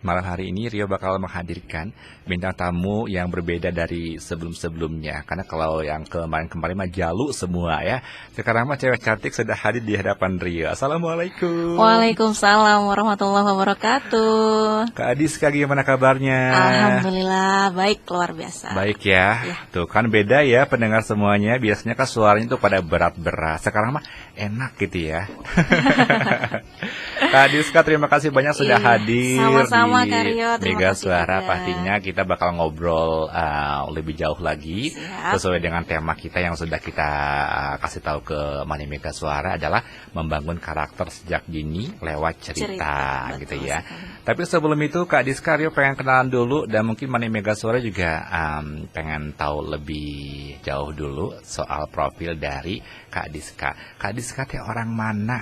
malam hari ini Rio bakal menghadirkan bintang tamu yang berbeda dari sebelum-sebelumnya. Karena kalau yang kemarin-kemarin mah jalu semua ya. Sekarang mah cewek cantik sudah hadir di hadapan Rio. Assalamualaikum. Waalaikumsalam warahmatullahi wabarakatuh. Kak Adiska gimana kabarnya? Alhamdulillah baik, luar biasa. Baik ya. Ya. Tuh kan beda ya pendengar semuanya. Biasanya kan suaranya tuh pada berat-berat. Sekarang mah enak gitu ya. Kak Adiska terima kasih banyak sudah hadir. Sama-sama di Kak Rio, terima Mega kasih Suara. juga. Pastinya kita bakal ngobrol lebih jauh lagi. Siap. Sesuai dengan tema kita yang sudah kita kasih tahu ke Mani Mega Suara adalah membangun karakter sejak dini lewat cerita gitu betul ya. sekali. Tapi sebelum itu Kak Diska, Rio pengen kenalan dulu dan mungkin Mani Mega Suara juga pengen tahu lebih jauh dulu soal profil dari Kak Diska. Kak Diska teh orang mana?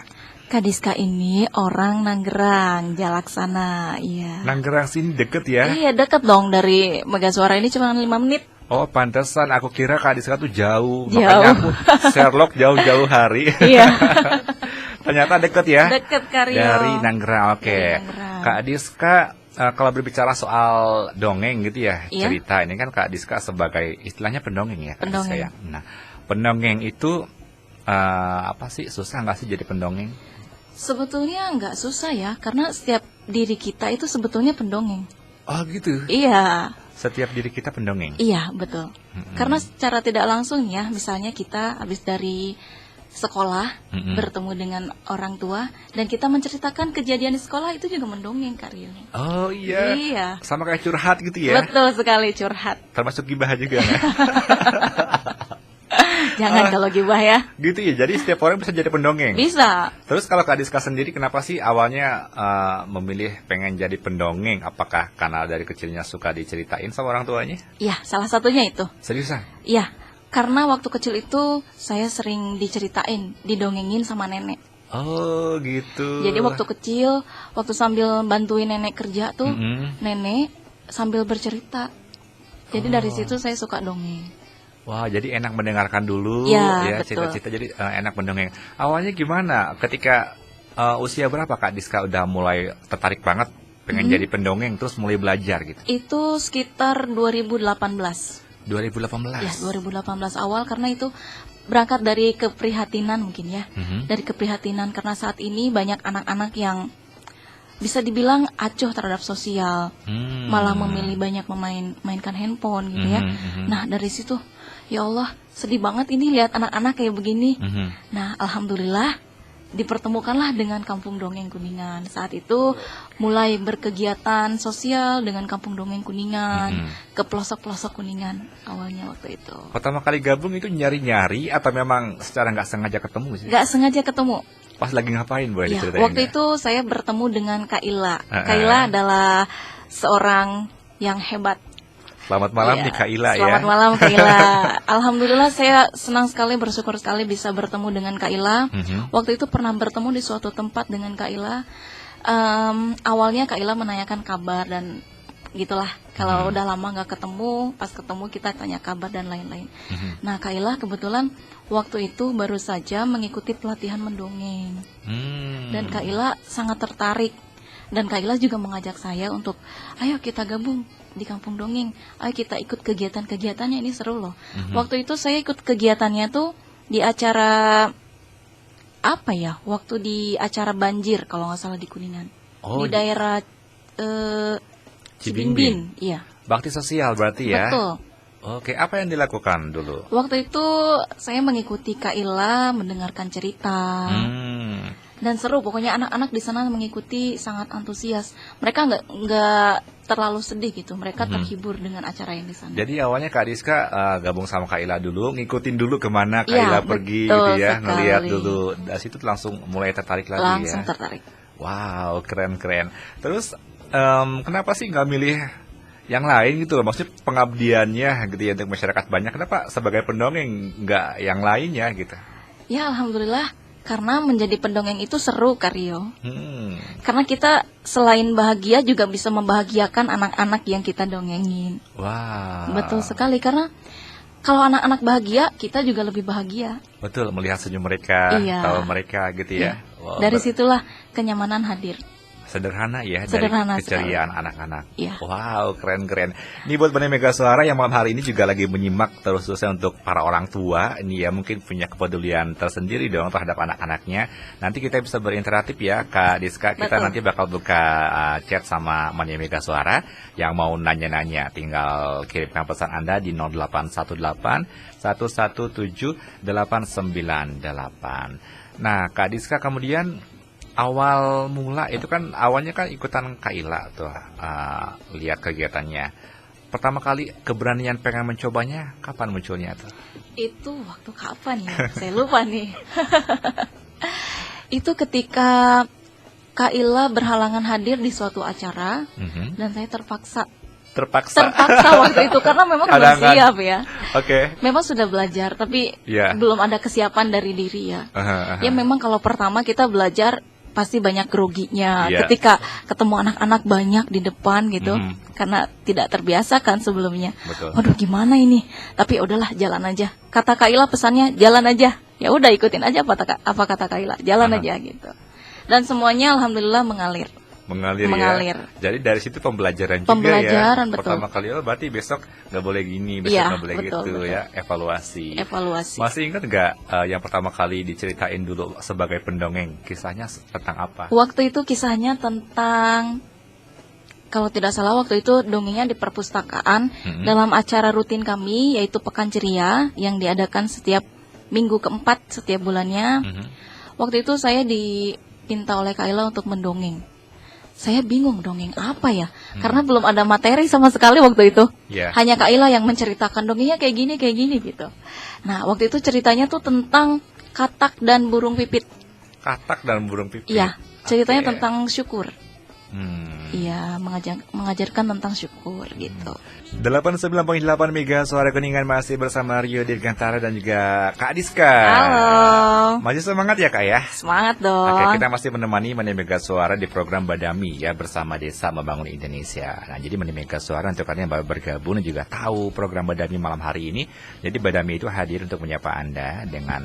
Kak Diska ini orang Nanggerang, Jalaksana, iya. Nanggerang sini deket ya? Iya, dekat dong dari Mega Suara ini cuma 5 menit. Oh pantesan, aku kira Kak Diska tuh jauh. Jauh. Makanya aku Sherlock jauh-jauh hari. Iya. Ternyata deket ya? Deket Kak Rio. Dari Nanggerang, oke. Dari Nanggerang. Kak Diska, kalau berbicara soal dongeng gitu ya, Iya. cerita ini kan Kak Diska sebagai istilahnya pendongeng ya Kak Diska Pendongeng. ya. Nah, pendongeng itu apa sih, susah nggak sih jadi pendongeng? Sebetulnya nggak susah ya, karena setiap diri kita itu sebetulnya pendongeng. Oh gitu. Iya. Setiap diri kita pendongeng. Iya, betul. Karena secara tidak langsung ya, misalnya kita habis dari sekolah bertemu dengan orang tua dan kita menceritakan kejadian di sekolah, itu juga mendongeng Kak Rio. Oh iya. Iya. Sama kayak curhat gitu ya. Betul sekali, curhat. Termasuk gibah juga nggak? Jangan kalau gibah ya. Gitu ya. Jadi setiap orang bisa jadi pendongeng. Bisa. Terus kalau Kak Diska sendiri kenapa sih awalnya memilih pengen jadi pendongeng? Apakah karena dari kecilnya suka diceritain sama orang tuanya? Iya, salah satunya itu. Seriusan? Iya, karena waktu kecil itu saya sering diceritain, didongengin sama nenek. Oh gitu. Jadi waktu kecil, waktu sambil bantuin nenek kerja tuh, nenek sambil bercerita. Jadi dari situ saya suka dongeng. Wah, jadi enak mendengarkan dulu Ya, ya betul. cita-cita, jadi enak mendongeng. Awalnya gimana? Ketika usia berapa Kak Diska udah mulai tertarik banget pengen jadi pendongeng terus mulai belajar gitu? Itu sekitar 2018. 2018. Ya, 2018 awal, karena itu berangkat dari keprihatinan mungkin ya. Dari keprihatinan karena saat ini banyak anak-anak yang bisa dibilang acuh terhadap sosial. Malah memilih banyak mainkan handphone gitu ya. Nah, dari situ ya Allah, sedih banget ini lihat anak-anak kayak begini. Nah, alhamdulillah dipertemukanlah dengan Kampung Dongeng Kuningan. Saat itu mulai berkegiatan sosial dengan Kampung Dongeng Kuningan, ke pelosok-pelosok Kuningan awalnya waktu itu. Pertama kali gabung itu nyari-nyari atau memang secara nggak sengaja ketemu sih? Nggak sengaja ketemu. Pas lagi ngapain boleh Ya, diceritain? waktu itu saya bertemu dengan Kak Ila. Kak Ila adalah seorang yang hebat. Selamat malam Iya, nih Kak Ila ya. Selamat malam Kak Ila. Alhamdulillah saya senang sekali, bersyukur sekali bisa bertemu dengan Kak Ila. Waktu itu pernah bertemu di suatu tempat dengan Kak Ila. Awalnya Kak Ila menanyakan kabar dan gitulah. Kalau udah lama nggak ketemu, pas ketemu kita tanya kabar dan lain-lain. Nah, Kak Ila kebetulan waktu itu baru saja mengikuti pelatihan mendongeng. Dan Kak Ila sangat tertarik. Dan Kak Ila juga mengajak saya untuk, ayo kita gabung di Kampung Dongeng. Ayo kita ikut kegiatan-kegiatannya, ini seru loh. Waktu itu saya ikut kegiatannya tuh di acara, apa ya, waktu di acara banjir kalau nggak salah di Kuningan. Oh, Di daerah Cibimbing. Iya, bakti sosial berarti ya. betul. Oke, apa yang dilakukan dulu? Waktu itu saya mengikuti Kak Ila, mendengarkan cerita. Dan seru, pokoknya anak-anak di sana mengikuti sangat antusias. Mereka nggak terlalu sedih gitu, mereka terhibur dengan acara yang di sana. Jadi awalnya Kak Diska gabung sama Kak Ila dulu, ngikutin dulu kemana Kak Iya, Ila pergi betul gitu ya, sekali. ngelihat dulu. Dari situ langsung mulai tertarik lagi Langsung ya. tertarik. Wow, keren-keren. Terus kenapa sih nggak milih yang lain gitu loh? Maksudnya pengabdiannya gitu ya untuk masyarakat banyak. Kenapa sebagai pendongeng nggak yang lainnya gitu? Ya alhamdulillah, karena menjadi pendongeng itu seru Kak Rio. Karena kita selain bahagia juga bisa membahagiakan anak-anak yang kita dongengin. Wah. Betul sekali, karena kalau anak-anak bahagia, kita juga lebih bahagia. Betul, melihat senyum mereka, Iya. tawa mereka gitu ya. Iya. Dari situlah kenyamanan hadir. Sederhana ya, Sederhana dari keceriaan anak-anak. Iya. Wow, keren-keren. Ini buat Bani Mega Suara yang malam hari ini juga lagi menyimak terus-terusan untuk para orang tua. Ini ya mungkin punya kepedulian tersendiri dong terhadap anak-anaknya. Nanti kita bisa berinteraktif ya, Kak Diska. Kita Betul. nanti bakal buka chat sama Bani Mega Suara yang mau nanya-nanya. Tinggal kirimkan pesan Anda di 0818 117 898. Nah, Kak Diska, kemudian awal mula itu kan awalnya kan ikutan Kak Ila tuh, lihat kegiatannya. Pertama kali keberanian pengen mencobanya kapan munculnya tuh? Itu waktu kapan ya? Saya lupa nih. Itu ketika Kak Ila berhalangan hadir di suatu acara dan saya terpaksa waktu itu karena memang belum siap ya. Oke. Memang sudah belajar tapi belum ada kesiapan dari diri ya. Ya memang kalau pertama kita belajar pasti banyak groginya ketika ketemu anak-anak banyak di depan gitu, karena tidak terbiasa kan sebelumnya. Betul. Waduh gimana ini? Tapi udahlah jalan aja. Kata Kak Ila pesannya jalan aja. Ya udah ikutin aja apa kata Kak Ila, jalan aja gitu. Dan semuanya alhamdulillah mengalir. Ya. Jadi dari situ pembelajaran juga Pembelajaran, ya. betul. Pertama kali berarti besok nggak boleh gini, besok nggak boleh betul, gitu betul. ya. Evaluasi. Masih ingat nggak yang pertama kali diceritain dulu sebagai pendongeng? Kisahnya tentang apa? Waktu itu kisahnya tentang, kalau tidak salah waktu itu dongengnya di perpustakaan dalam acara rutin kami yaitu Pekan Ceria yang diadakan setiap minggu keempat setiap bulannya. Waktu itu saya dipinta oleh Kak Ila untuk mendongeng. Saya bingung dongeng apa ya, karena belum ada materi sama sekali waktu itu. Hanya Kak Ila yang menceritakan dongengnya kayak gini gitu. Nah waktu itu ceritanya tuh tentang katak dan burung pipit. Katak dan burung pipit. Iya, ceritanya tentang syukur. Hmm. Iya, mengajarkan tentang syukur gitu. 89.8 Mega Suara Kuningan masih bersama Rio Dirgantara dan juga Kak Diska. Halo. Masih semangat ya Kak ya? Semangat dong. Oke, kita masih menemani Mani Mega Suara di program Badami ya bersama Desa Membangun Indonesia. Nah, jadi Mani Mega Suara untuk kalian yang baru bergabung dan juga tahu program Badami malam hari ini. Jadi Badami itu hadir untuk menyapa Anda dengan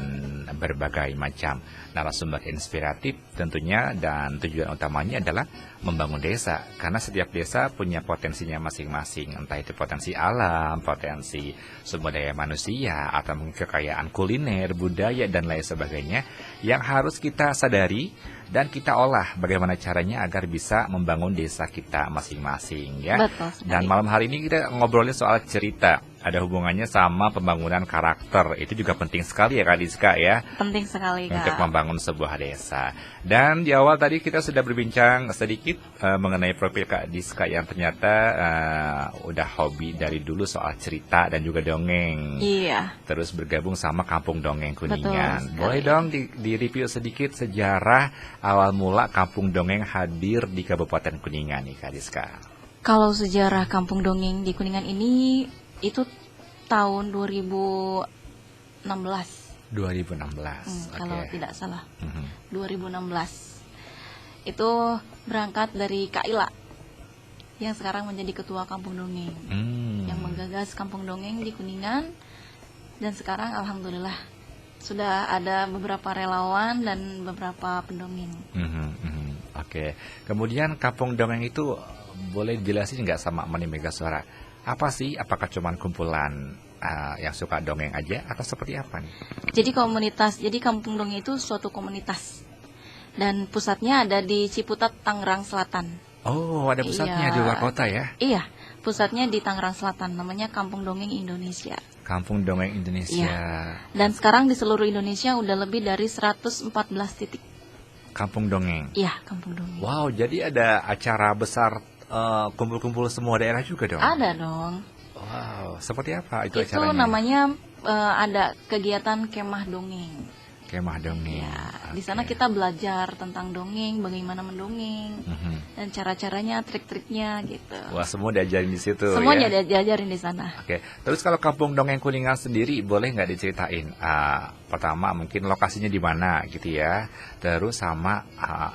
berbagai macam narasumber inspiratif tentunya, dan tujuan utamanya adalah membangun desa, karena setiap desa punya potensinya masing-masing, entah itu potensi alam, potensi sumber daya manusia, atau mungkin kekayaan kuliner, budaya, dan lain sebagainya yang harus kita sadari dan kita olah bagaimana caranya agar bisa membangun desa kita masing-masing ya. Betul sekali. Dan malam hari ini kita ngobrolin soal cerita, ada hubungannya sama pembangunan karakter. Itu juga penting sekali ya Kak Diska ya. Penting sekali Kak. Untuk membangun sebuah desa. Dan di awal tadi kita sudah berbincang sedikit mengenai profil Kak Diska yang ternyata udah hobi dari dulu soal cerita dan juga dongeng. Iya. Terus bergabung sama Kampung Dongeng Kuningan. Betul. Boleh dong di-review sedikit sejarah awal mula Kampung Dongeng hadir di Kabupaten Kuningan nih Kak Diska. Kalau sejarah Kampung Dongeng di Kuningan ini itu tahun 2016. 2016. Kalau tidak salah. 2016. Itu berangkat dari Kak Ila yang sekarang menjadi ketua Kampung Dongeng. Yang menggagas Kampung Dongeng di Kuningan, dan sekarang alhamdulillah sudah ada beberapa relawan dan beberapa pendongeng. Oke. Kemudian Kampung Dongeng itu boleh dijelasin nggak sama Mani Mega Suara? Apa sih? Apakah cuma kumpulan yang suka dongeng aja atau seperti apa nih? Jadi Kampung Dongeng itu suatu komunitas dan pusatnya ada di Ciputat, Tangerang Selatan. Oh, ada pusatnya di luar kota ya? Iya, pusatnya di Tangerang Selatan, namanya Kampung Dongeng Indonesia. Kampung Dongeng Indonesia. Iya. Dan sekarang di seluruh Indonesia udah lebih dari 114 titik. Kampung Dongeng. Iya, Kampung Dongeng. Wow, jadi ada acara besar kumpul-kumpul semua daerah juga dong? Ada dong. Wow, seperti apa itu Itu acaranya? namanya ada kegiatan kemah dongeng. Kemah dongeng. Ya, di sana kita belajar tentang dongeng, bagaimana mendongeng, dan cara-caranya, trik-triknya gitu. Wah, semua diajarin di situ. Semuanya ya? diajarin di sana. Oke, terus kalau Kampung Dongeng Kuningan sendiri boleh nggak diceritain? Pertama mungkin lokasinya di mana gitu ya. Terus sama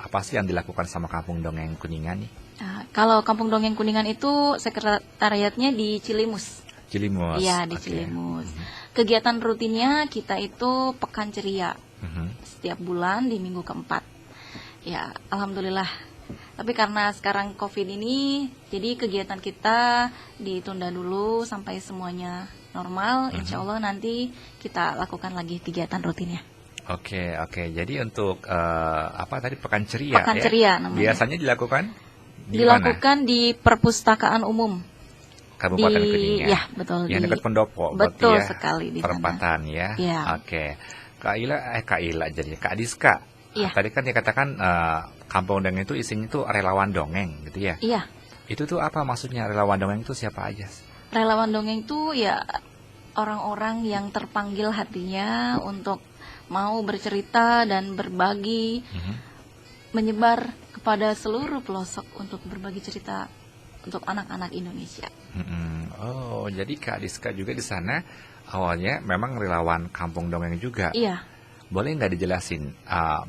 apa sih yang dilakukan sama Kampung Dongeng Kuningan nih? Kalau Kampung Dongeng Kuningan itu sekretariatnya di Cilimus. Cilimus. Iya, di Cilimus. Kegiatan rutinnya kita itu Pekan Ceria. Setiap bulan di minggu keempat. Ya, alhamdulillah Tapi karena sekarang COVID ini, jadi kegiatan kita ditunda dulu sampai semuanya normal. Insya Allah nanti kita lakukan lagi kegiatan rutinnya. Oke, oke. Jadi untuk apa tadi Pekan Ceria Pekan ya? Ceria namanya. Biasanya dilakukan di mana? Dilakukan di Perpustakaan Umum. Kabupaten Kuningan. Ya, betul. Yang dekat Pendopo. Betul berarti ya, sekali di sana. perempatan ya. Iya. Oke. Kak Ila jadi Kak Diska. Iya. Tadi kan dikatakan Kampung Dongeng itu isinya tuh relawan dongeng gitu ya. Iya. Itu tuh apa maksudnya relawan dongeng itu siapa aja? Relawan dongeng itu ya orang-orang yang terpanggil hatinya untuk mau bercerita dan berbagi, menyebar kepada seluruh pelosok untuk berbagi cerita untuk anak-anak Indonesia. Oh, jadi Kak Diska juga di sana awalnya memang relawan Kampung Dongeng juga. Iya. Boleh nggak dijelasin?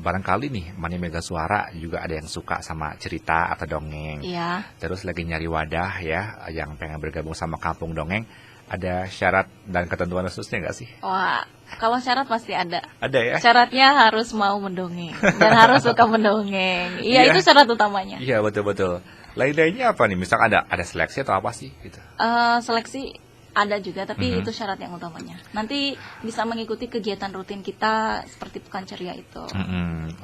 Barangkali nih Mani Mega Suara juga ada yang suka sama cerita atau dongeng. Iya. Terus lagi nyari wadah ya, yang pengen bergabung sama Kampung Dongeng. Ada syarat dan ketentuan khususnya nggak sih? Wah, kalau syarat pasti ada. Ada ya? Syaratnya harus mau mendongeng dan harus suka mendongeng. Iya, itu syarat utamanya. Iya, betul-betul. Lain-lainnya apa nih? Misal ada seleksi atau apa sih gitu? Seleksi ada juga, tapi itu syarat yang utamanya. Nanti bisa mengikuti kegiatan rutin kita seperti Pekan Ceria itu.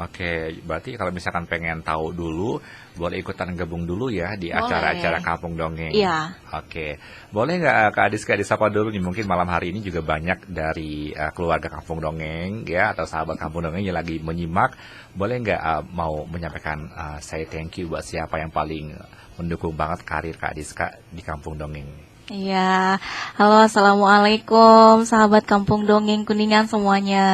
Oke, berarti kalau misalkan pengen tahu dulu, boleh ikutan gabung dulu ya di Boleh. acara-acara Kampung Dongeng. Iya. Oke, boleh nggak Kak Adiska disapa dulu nih? Mungkin malam hari ini juga banyak dari keluarga Kampung Dongeng ya, atau sahabat Kampung Dongeng yang lagi menyimak. Boleh nggak mau menyampaikan saya thank you buat siapa yang paling mendukung banget karir Kak Adiska di Kampung Dongeng? Iya, halo assalamualaikum sahabat Kampung Dongeng Kuningan semuanya.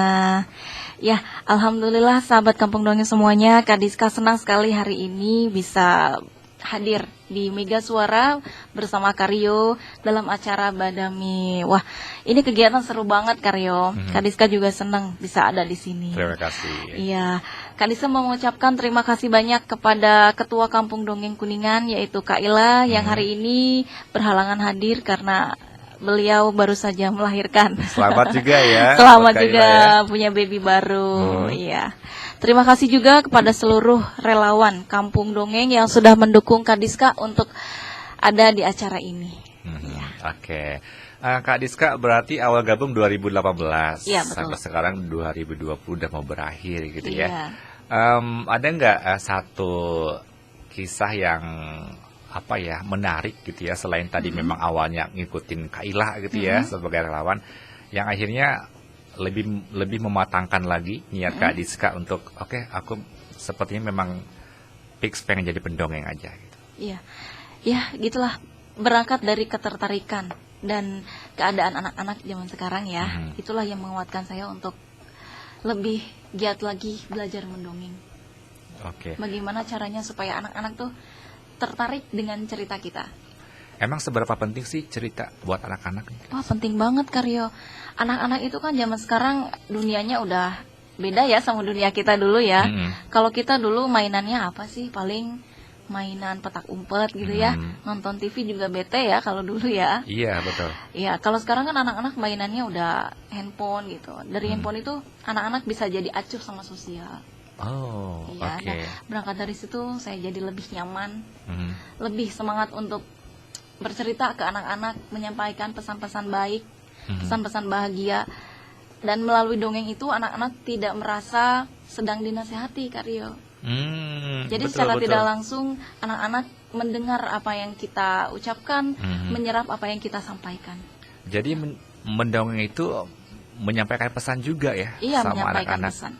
Ya, alhamdulillah sahabat Kampung Dongeng semuanya, Kak Diska senang sekali hari ini bisa hadir di Mega Suara bersama Karyo dalam acara Badami. Wah, ini kegiatan seru banget Karyo. Kak Diska juga senang bisa ada di sini. Terima kasih. Iya, Kak Diska mau mengucapkan terima kasih banyak kepada Ketua Kampung Dongeng Kuningan yaitu Kak Ila yang hari ini berhalangan hadir karena beliau baru saja melahirkan. Selamat juga ya. Selamat buat Kak juga Ila ya. punya baby baru. Iya. Terima kasih juga kepada seluruh relawan Kampung Dongeng yang sudah mendukung Kak Diska untuk ada di acara ini. Oke. Kak Diska berarti awal gabung 2018. Iya, betul. Sampai sekarang 2020 udah mau berakhir gitu ya. Iya. Ada nggak satu kisah yang apa ya menarik gitu ya, selain tadi memang awalnya ngikutin Kak Ila gitu ya sebagai relawan, yang akhirnya lebih mematangkan lagi niat Kak Diska untuk oke, aku sepertinya memang fix pengen jadi pendongeng aja gitu. Iya. Ya, gitulah, berangkat dari ketertarikan dan keadaan anak-anak zaman sekarang ya. Itulah yang menguatkan saya untuk lebih giat lagi belajar mendongeng. Oke. Bagaimana caranya supaya anak-anak tuh tertarik dengan cerita kita. Emang seberapa penting sih cerita buat anak-anak? Wah, penting banget Karyo. Anak-anak itu kan zaman sekarang dunianya udah beda ya sama dunia kita dulu ya. Kalau kita dulu mainannya apa sih? Paling mainan petak umpet gitu ya. Nonton TV juga bete ya kalau dulu ya. Iya, betul. Iya, kalau sekarang kan anak-anak mainannya udah handphone gitu. Dari handphone itu anak-anak bisa jadi acuh sama sosial. Oh, Iya, oke. nah, berangkat dari situ saya jadi lebih nyaman, lebih semangat untuk bercerita ke anak-anak, menyampaikan pesan-pesan baik, pesan-pesan bahagia, dan melalui dongeng itu anak-anak tidak merasa sedang dinasehati, Kak Rio. Jadi Betul, secara betul. tidak langsung anak-anak mendengar apa yang kita ucapkan, menyerap apa yang kita sampaikan. Jadi mendongeng itu menyampaikan pesan juga ya Iya, sama menyampaikan anak-anak. pesan.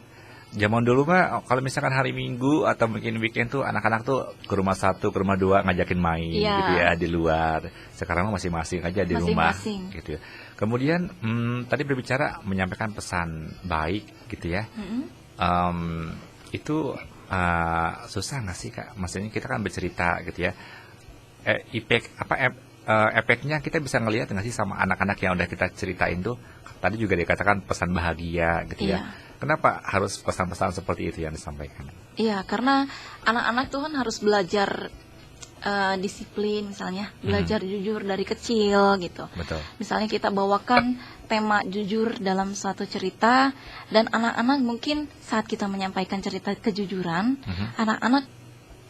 Zaman dulu mah kalau misalkan hari Minggu atau mungkin weekend tuh anak-anak tuh ke rumah satu, ke rumah dua ngajakin main Iya. gitu ya di luar. Sekarang mah masing-masing aja di rumah Masing-masing. gitu ya. Kemudian tadi berbicara menyampaikan pesan baik gitu ya. Itu susah nggak sih Kak? Maksudnya kita kan bercerita gitu ya. Efeknya kita bisa ngelihat nggak sih sama anak-anak yang udah kita ceritain tuh? Tadi juga dikatakan pesan bahagia gitu ya. Iya. Kenapa harus pesan-pesan seperti itu yang disampaikan? Iya, karena anak-anak tuh kan harus belajar disiplin misalnya, belajar jujur dari kecil gitu. Betul. Misalnya kita bawakan tema jujur dalam suatu cerita dan anak-anak mungkin saat kita menyampaikan cerita kejujuran, anak-anak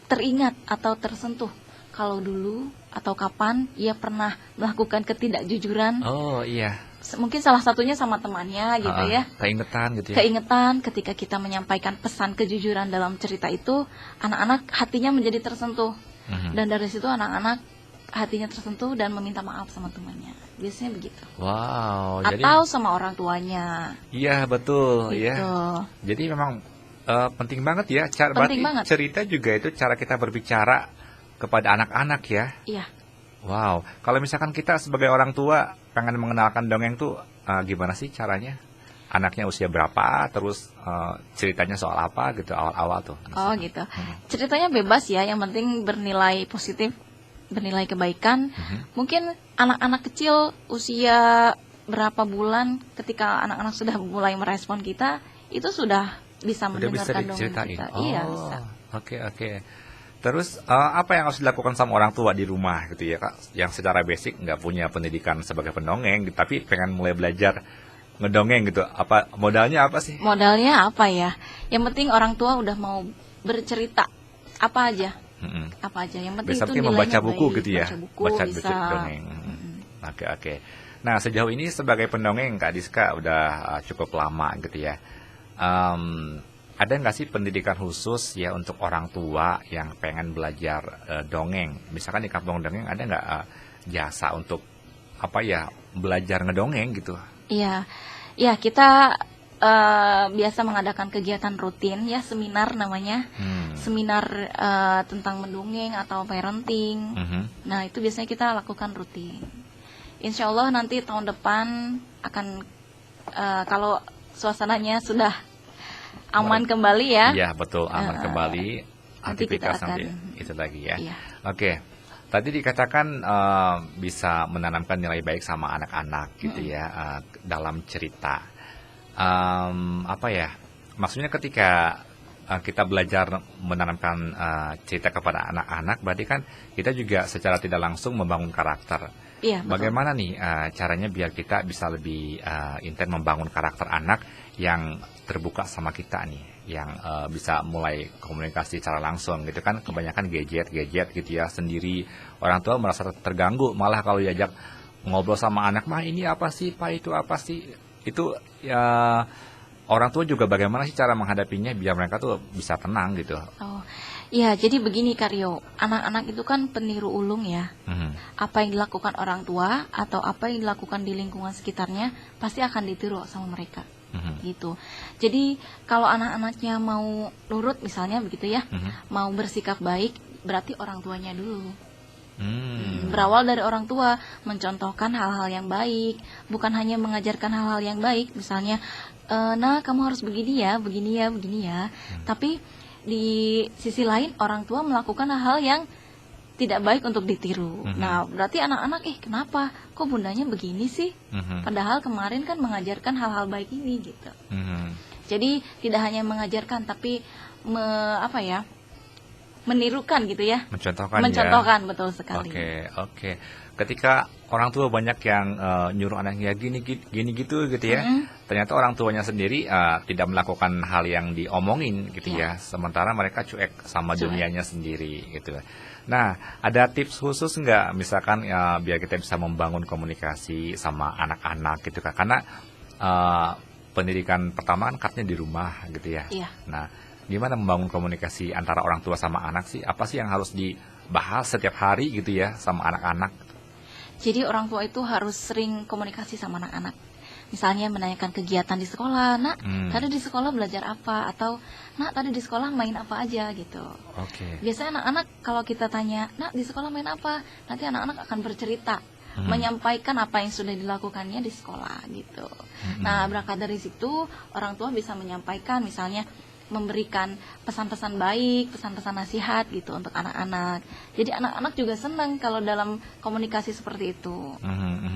teringat atau tersentuh kalau dulu atau kapan ia pernah melakukan ketidakjujuran. Oh iya. Mungkin salah satunya sama temannya gitu ya. Keingetan gitu ya. Keingetan ketika kita menyampaikan pesan kejujuran dalam cerita itu, anak-anak hatinya menjadi tersentuh. Dan dari situ anak-anak hatinya tersentuh dan meminta maaf sama temannya. Biasanya begitu. Wow. Atau sama orang tuanya. Iya betul Gitu. ya. Jadi memang penting banget ya. Penting berarti banget. cerita juga itu cara kita berbicara kepada anak-anak ya. Iya. Wow. Kalau misalkan kita sebagai orang tua pengen mengenalkan dongeng tuh gimana sih caranya? Anaknya usia berapa? Terus ceritanya soal apa gitu awal-awal tuh? Oh gitu. Ceritanya bebas ya. Yang penting bernilai positif, bernilai kebaikan. Mungkin anak-anak kecil usia berapa bulan, ketika anak-anak sudah mulai merespon kita, itu sudah bisa Udah bisa mendengarkan dongeng diceritain. kita. Oh, Iya bisa. Oke. Terus apa yang harus dilakukan sama orang tua di rumah gitu ya Kak? Yang secara basic nggak punya pendidikan sebagai pendongeng, tapi pengen mulai belajar ngedongeng gitu. Apa modalnya apa sih? Modalnya apa ya? Yang penting orang tua udah mau bercerita apa aja. Apa aja. Yang penting Bisa itu mungkin nilainya membaca buku baik. gitu ya. Baca buku Baca bisa. dongeng. Oke. Nah, sejauh ini sebagai pendongeng Kak Diska udah cukup lama gitu ya. Ada nggak sih pendidikan khusus ya untuk orang tua yang pengen belajar dongeng? Misalkan di kampung dongeng ada nggak jasa untuk belajar ngedongeng gitu? Iya, ya kita biasa mengadakan kegiatan rutin ya, seminar namanya, seminar tentang mendongeng atau parenting. Nah itu biasanya kita lakukan rutin. Insya Allah nanti tahun depan akan kalau suasananya sudah aman kembali ya. Iya betul, aman kembali. Nanti kita Aktivitas nanti akan itu lagi ya. Iya. Oke. Tadi dikatakan bisa menanamkan nilai baik sama anak-anak gitu ya dalam cerita. Maksudnya ketika kita belajar menanamkan cerita kepada anak-anak, berarti kan kita juga secara tidak langsung membangun karakter. Iya, betul. Bagaimana nih caranya biar kita bisa lebih intens membangun karakter anak yang terbuka sama kita nih, yang bisa mulai komunikasi secara langsung gitu kan? Kebanyakan gadget gitu ya, sendiri orang tua merasa terganggu, malah kalau diajak ngobrol sama anak mah ini apa sih Pak, itu apa sih, itu ya orang tua juga bagaimana sih cara menghadapinya biar mereka tuh bisa tenang gitu. Oh, ya jadi begini Karyo, anak-anak itu kan peniru ulung ya. Apa yang dilakukan orang tua atau apa yang dilakukan di lingkungan sekitarnya pasti akan ditiru sama mereka. Gitu. Jadi kalau anak-anaknya mau nurut misalnya begitu ya, mau bersikap baik, berarti orang tuanya dulu. Berawal dari orang tua, mencontohkan hal-hal yang baik, bukan hanya mengajarkan hal-hal yang baik, misalnya, nah kamu harus begini ya, begini ya. Tapi di sisi lain orang tua melakukan hal-hal yang tidak baik untuk ditiru. Nah, berarti anak-anak, kenapa? Kok bundanya begini sih? Padahal kemarin kan mengajarkan hal-hal baik ini gitu. Jadi tidak hanya mengajarkan, tapi menirukan gitu ya. Mencontohkan ya. Betul sekali. Oke. Ketika orang tua banyak yang nyuruh anaknya gini gitu ya. Ternyata orang tuanya sendiri tidak melakukan hal yang diomongin gitu ya. Sementara mereka cuek sama dunianya sendiri gitu. Nah, ada tips khusus nggak misalkan biar kita bisa membangun komunikasi sama anak-anak gitu kan? Karena pendidikan pertama kan katanya di rumah gitu ya. Iya. Nah, gimana membangun komunikasi antara orang tua sama anak sih? Apa sih yang harus dibahas setiap hari gitu ya sama anak-anak? Jadi orang tua itu harus sering komunikasi sama anak-anak. Misalnya menanyakan kegiatan di sekolah, nak, tadi di sekolah belajar apa? Atau, nak, tadi di sekolah main apa aja gitu. Biasanya anak-anak kalau kita tanya, nak, di sekolah main apa? Nanti anak-anak akan bercerita, menyampaikan apa yang sudah dilakukannya di sekolah gitu. Nah, berangkat dari situ, orang tua bisa menyampaikan misalnya, memberikan pesan-pesan baik, pesan-pesan nasihat gitu untuk anak-anak. Jadi anak-anak juga senang kalau dalam komunikasi seperti itu.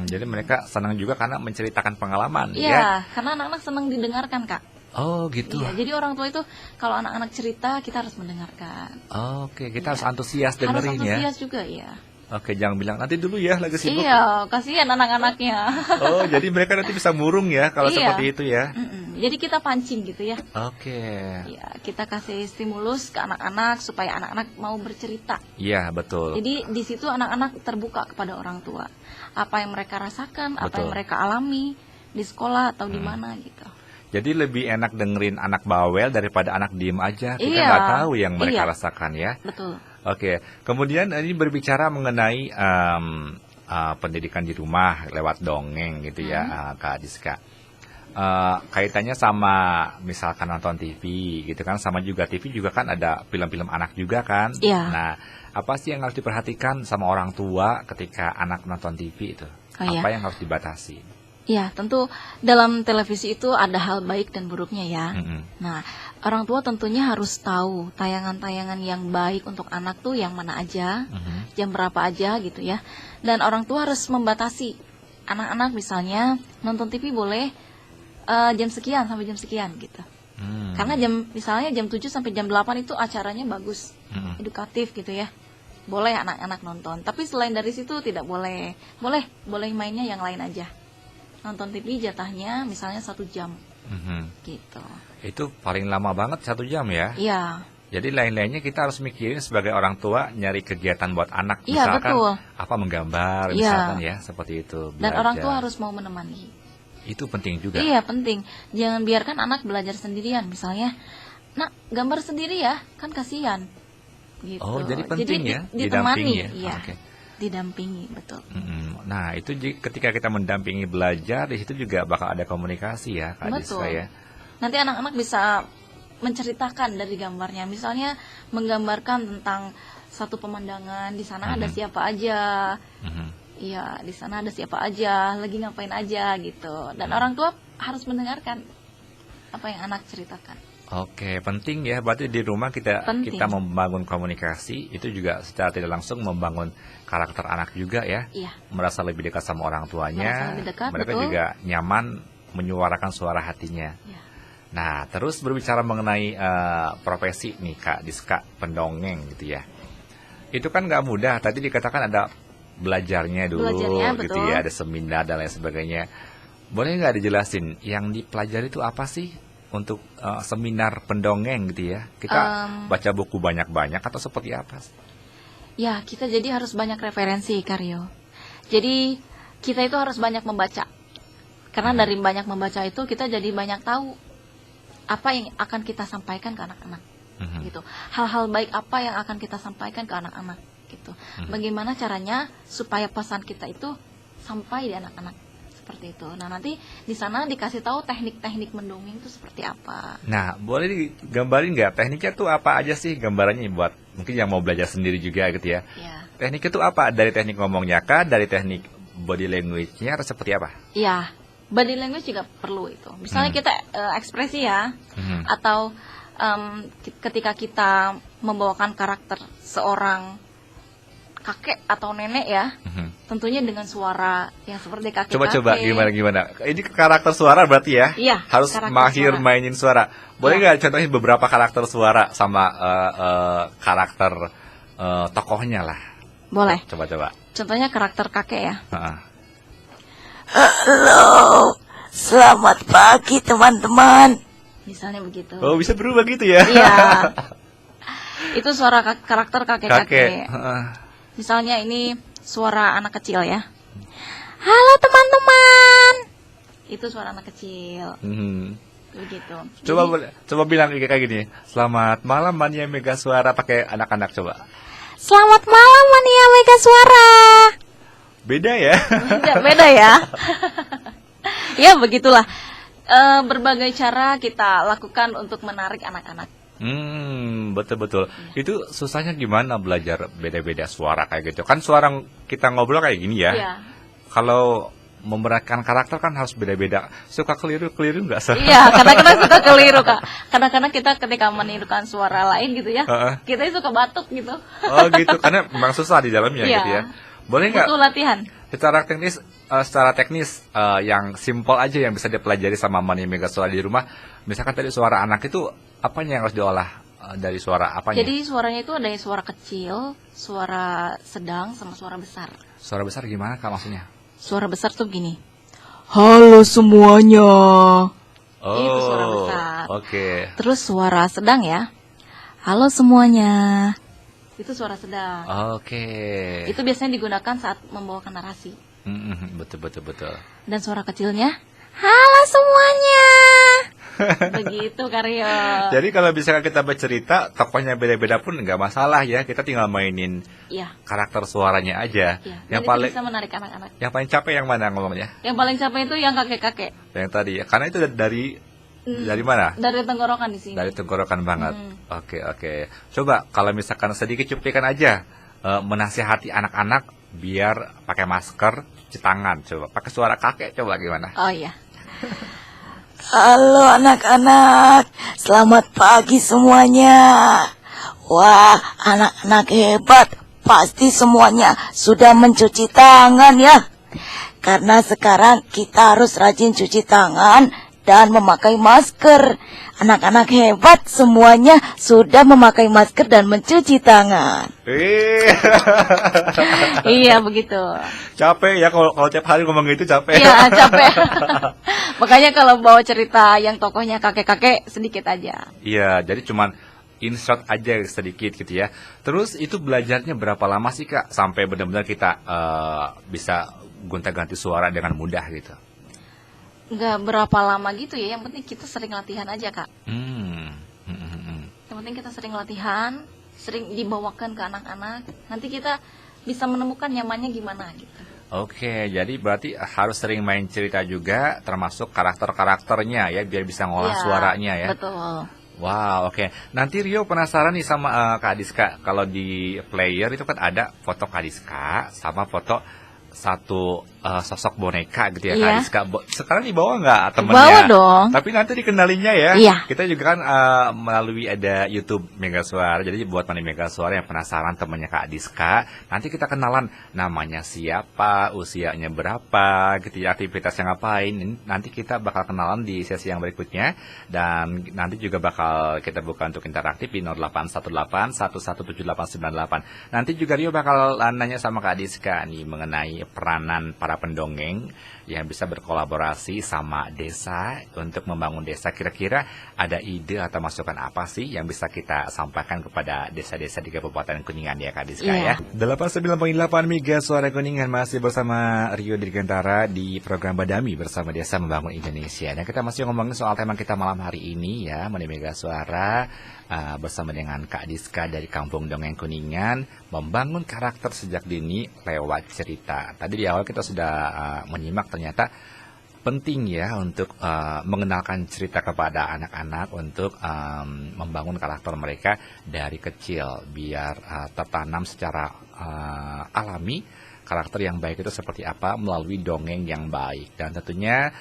Jadi mereka senang juga karena menceritakan pengalaman. Iya, karena anak-anak senang didengarkan, Kak. Oh gitu. Iya, jadi orang tua itu kalau anak-anak cerita kita harus mendengarkan. Oke, kita harus antusias dengerin ya. Harus antusias juga ya. Oke, jangan bilang nanti dulu ya lagi sibuk. Iya, kasihan anak-anaknya. Oh, jadi mereka nanti bisa murung ya kalau seperti itu ya. Jadi kita pancing gitu ya. Oke. Ya, kita kasih stimulus ke anak-anak supaya anak-anak mau bercerita. Iya, betul. Jadi di situ anak-anak terbuka kepada orang tua. Apa yang mereka rasakan, apa Betul. yang mereka alami di sekolah atau di mana gitu. Jadi lebih enak dengerin anak bawel daripada anak diem aja. Kita Iya. nggak tahu yang mereka Iya. rasakan ya. Betul. Oke. Kemudian ini berbicara mengenai pendidikan di rumah lewat dongeng gitu ya, Kak Diska. Kaitannya sama misalkan nonton TV gitu kan, sama juga TV juga kan ada film-film anak juga kan. Iya. Nah, apa sih yang harus diperhatikan sama orang tua ketika anak nonton TV itu? Oh, iya. Apa yang harus dibatasi? Ya, tentu dalam televisi itu ada hal baik dan buruknya ya. Nah, orang tua tentunya harus tahu tayangan-tayangan yang baik untuk anak tuh yang mana aja, jam berapa aja gitu ya. Dan orang tua harus membatasi anak-anak misalnya nonton TV boleh jam sekian sampai jam sekian gitu. Karena misalnya jam 7 sampai jam 8 itu acaranya bagus, edukatif gitu ya. Boleh anak-anak nonton, tapi selain dari situ tidak boleh. Boleh mainnya yang lain aja. Nonton TV jatahnya misalnya 1 jam gitu. Itu paling lama banget 1 jam ya? Iya. Jadi lain-lainnya kita harus mikirin sebagai orang tua nyari kegiatan buat anak. Iya, Misalkan betul. apa menggambar, Iya. misalkan ya seperti itu. Dan orang tua belajar. harus mau menemani. Itu penting juga. Iya, penting. Jangan biarkan anak belajar sendirian. Misalnya, nak gambar sendiri ya, kan kasihan. Gitu. Oh, jadi penting ya, ditemani, didampingi ya? iya. Oke. Didampingi, betul. Nah, itu ketika kita mendampingi belajar, di situ juga bakal ada komunikasi ya, Kak Diska Betul. ya. Nanti anak-anak bisa menceritakan dari gambarnya. Misalnya menggambarkan tentang satu pemandangan, di sana ada siapa aja. Iya, di sana ada siapa aja, lagi ngapain aja gitu. Dan orang tua harus mendengarkan apa yang anak ceritakan. Oke, penting ya. Berarti di rumah kita Penting. membangun komunikasi, itu juga secara tidak langsung membangun karakter anak juga ya. Iya. Merasa lebih dekat sama orang Merasa tuanya. lebih dekat, Mereka betul. juga nyaman menyuarakan suara hatinya. Iya. Nah, terus berbicara mengenai profesi nih Kak Diska, pendongeng gitu ya. Itu kan nggak mudah. Tadi dikatakan ada belajarnya dulu Belajarnya, gitu betul. ya, ada seminar dan lain sebagainya. Boleh nggak dijelasin yang dipelajari itu apa sih untuk seminar pendongeng gitu ya? Kita baca buku banyak-banyak atau seperti apa? Ya, kita jadi harus banyak referensi, Karyo. Jadi kita itu harus banyak membaca. Karena dari banyak membaca itu kita jadi banyak tahu apa yang akan kita sampaikan ke anak-anak. Gitu. Hal-hal baik apa yang akan kita sampaikan ke anak-anak gitu. Bagaimana caranya supaya pesan kita itu sampai di anak-anak seperti itu. Nah, nanti di sana dikasih tahu teknik-teknik mendongeng itu seperti apa. Nah, boleh digambarin nggak tekniknya tuh apa aja sih gambarannya buat mungkin yang mau belajar sendiri juga gitu ya? Ya. Tekniknya tuh apa? Dari teknik ngomongnya kah? Dari teknik body language-nya atau seperti apa? Iya, body language juga perlu itu. Misalnya kita ekspresi ya, atau ketika kita membawakan karakter seorang kakek atau nenek ya, tentunya dengan suara yang seperti kakek. Coba gimana? Ini karakter suara berarti ya? Iya, Harus karakter mahir suara. mainin suara. Boleh nggak contohin beberapa karakter suara sama karakter tokohnya lah? Boleh. Coba. Contohnya karakter kakek ya. Halo, selamat pagi teman-teman. Misalnya begitu. Oh, bisa berubah gitu ya? Iya. Itu suara karakter kakek-kakek. Heeh. Misalnya ini suara anak kecil ya. Halo teman-teman. Itu suara anak kecil. Begitu. Coba bilang kayak gini. Selamat malam Mania Mega Suara pakai anak-anak coba. Selamat malam Mania Mega Suara. Beda ya? Beda ya. Ya begitulah. Berbagai cara kita lakukan untuk menarik anak-anak. Betul. Itu susahnya gimana belajar beda-beda suara kayak gitu? Kan suara kita ngobrol kayak gini ya. Iya. Kalau memerankan karakter kan harus beda-beda. Suka keliru nggak sih? Iya, kadang-kadang suka keliru Kak. Kadang-kadang kita ketika menirukan suara lain gitu ya, kita suka batuk gitu. Oh gitu, karena memang susah di dalamnya Iya. gitu ya. Boleh nggak? Butuh latihan. Secara teknis yang simpel aja yang bisa dipelajari sama Mania Mega Suara di rumah. Misalkan tadi suara anak itu apanya yang harus diolah dari suara apanya? Jadi suaranya itu ada suara kecil, suara sedang, sama suara besar. Suara besar gimana Kak maksudnya? Suara besar tuh gini. Halo semuanya. Itu suara Oh, besar. oke. Terus suara sedang ya. Halo semuanya. Itu suara sedang. Oke. Itu biasanya digunakan saat membawakan narasi. Betul, betul, betul. Dan suara kecilnya, halo semuanya. Begitu Karyo. Jadi kalau misalkan kita bercerita, tokohnya beda-beda pun nggak masalah ya. Kita tinggal mainin Iya. karakter suaranya aja. Iya. Yang Dan itu paling bisa menarik anak-anak. yang paling capek yang mana ngomongnya? Yang paling capek itu yang kakek-kakek. Yang tadi ya. Karena itu dari mana? Dari tenggorokan di sini. Dari tenggorokan banget. Oke, oke. Coba kalau misalkan sedikit cuplikan aja menasihati anak-anak biar pakai masker, cuci tangan. Coba pakai suara kakek coba gimana? Oh iya. Halo anak-anak, selamat pagi semuanya. Wah, anak-anak hebat. Pasti semuanya sudah mencuci tangan ya. Karena sekarang kita harus rajin cuci tangan dan memakai masker. Anak-anak hebat semuanya sudah memakai masker dan mencuci tangan. Iya begitu. Capek ya kalau tiap hari ngomong gitu capek. Iya capek. Makanya kalau bawa cerita yang tokohnya kakek-kakek sedikit aja. Iya, jadi cuman insert aja sedikit gitu ya. Terus itu belajarnya berapa lama sih Kak sampai benar-benar kita bisa gonta-ganti suara dengan mudah gitu? Nggak berapa lama gitu ya, yang penting kita sering latihan aja Kak. Yang penting kita sering latihan, sering dibawakan ke anak-anak. Nanti kita bisa menemukan nyamannya gimana gitu. Oke, jadi berarti harus sering main cerita juga, termasuk karakter-karakternya ya, biar bisa ngolah Iya, suaranya ya. Betul. Wow, oke. Nanti Rio penasaran nih sama Kak Diska. Kalau di player itu kan ada foto Kak Diska sama foto satu sosok boneka gitu ya Kak Iya. Diska. Sekarang dibawa nggak temennya? Bawa dong. Tapi nanti dikenalinnya ya. Iya. Kita juga kan melalui ada YouTube Mega Suara. Jadi buat Mani Mega Suara yang penasaran temennya Kak Diska, nanti kita kenalan namanya siapa, usianya berapa, gitu ya, aktivitasnya ngapain. Nanti kita bakal kenalan di sesi yang berikutnya. Dan nanti juga bakal kita buka untuk interaktif di 0818 117898. Nanti juga Rio bakal nanya sama Kak Diska nih mengenai peranan para pendongeng yang bisa berkolaborasi sama desa untuk membangun desa. Kira-kira ada ide atau masukan apa sih yang bisa kita sampaikan kepada desa-desa di Kabupaten Kuningan ya Kak Diska Iya. ya? 89.8 Mega Suara Kuningan masih bersama Rio Dirgantara di program Badami bersama Desa Membangun Indonesia. Dan kita masih ngomongin soal tema kita malam hari ini ya, Mani Mega Suara bersama dengan Kak Diska dari Kampung Dongeng Kuningan, membangun karakter sejak dini lewat cerita. Tadi di awal kita sudah menyimak ternyata penting ya untuk mengenalkan cerita kepada anak-anak untuk membangun karakter mereka dari kecil biar tertanam secara alami karakter yang baik itu seperti apa melalui dongeng yang baik. Dan tentunya